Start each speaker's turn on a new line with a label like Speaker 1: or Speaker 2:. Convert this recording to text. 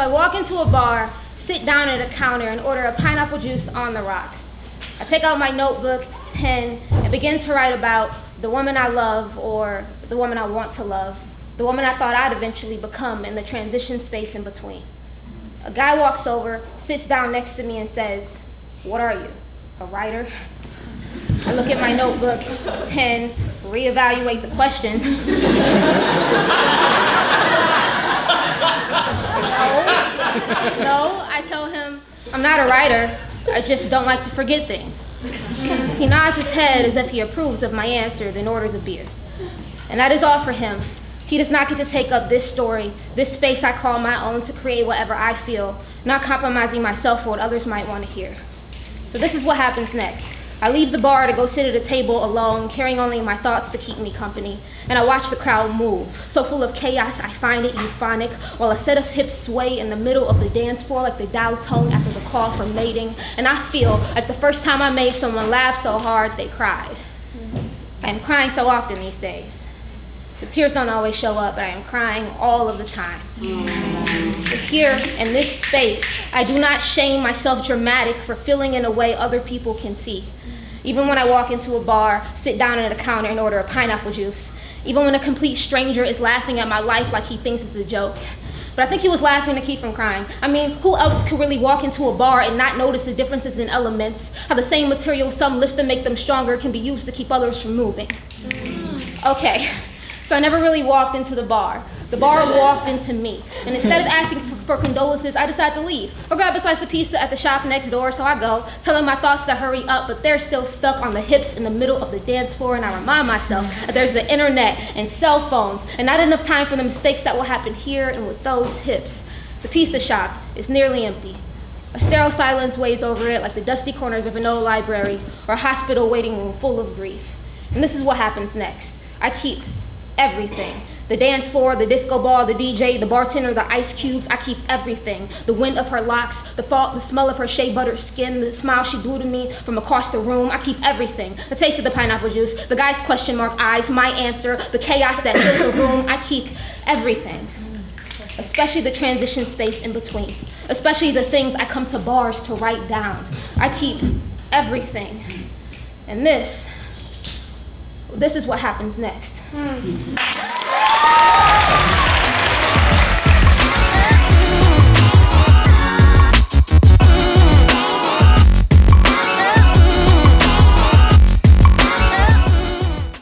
Speaker 1: So I walk into a bar, sit down at a counter, and order a pineapple juice on the rocks. I take out my notebook, pen, and begin to write about the woman I love or the woman I want to love, the woman I thought I'd eventually become in the transition space in between. A guy walks over, sits down next to me and says, "What are you, a writer?" I look at my notebook, pen, reevaluate the question. No, I tell him, "I'm not a writer, I just don't like to forget things." He nods his head as if he approves of my answer, then orders a beer. And that is all for him. He does not get to take up this story, this space I call my own, to create whatever I feel, not compromising myself for what others might want to hear. So this is what happens next. I leave the bar to go sit at a table alone, carrying only my thoughts to keep me company, and I watch the crowd move. So full of chaos, I find it euphonic, while a set of hips sway in the middle of the dance floor like the dial tone after the call for mating, and I feel like the first time I made someone laugh so hard they cried. I am crying so often these days. The tears don't always show up, but I am crying all of the time. But here, in this space, I do not shame myself dramatic for feeling in a way other people can see. Even when I walk into a bar, sit down at a counter and order a pineapple juice. Even when a complete stranger is laughing at my life like he thinks it's a joke. But I think he was laughing to keep from crying. I mean, who else could really walk into a bar and not notice the differences in elements? How the same material some lift to make them stronger can be used to keep others from moving. Okay. So I never really walked into the bar. The bar walked into me. And instead of asking for condolences, I decided to leave. Or grab a slice of pizza at the shop next door, so I go, telling my thoughts to hurry up, but they're still stuck on the hips in the middle of the dance floor, and I remind myself that there's the internet and cell phones, and not enough time for the mistakes that will happen here and with those hips. The pizza shop is nearly empty. A sterile silence weighs over it like the dusty corners of an old library or a hospital waiting room full of grief. And this is what happens next. I keep everything. The dance floor, the disco ball, the DJ, the bartender, the ice cubes, I keep everything. The wind of her locks, the smell of her shea butter skin, the smile she blew to me from across the room, I keep everything. The taste of the pineapple juice, the guy's question mark eyes, my answer, the chaos that filled the room, I keep everything. Especially the transition space in between. Especially the things I come to bars to write down. I keep everything. And this is what happens next.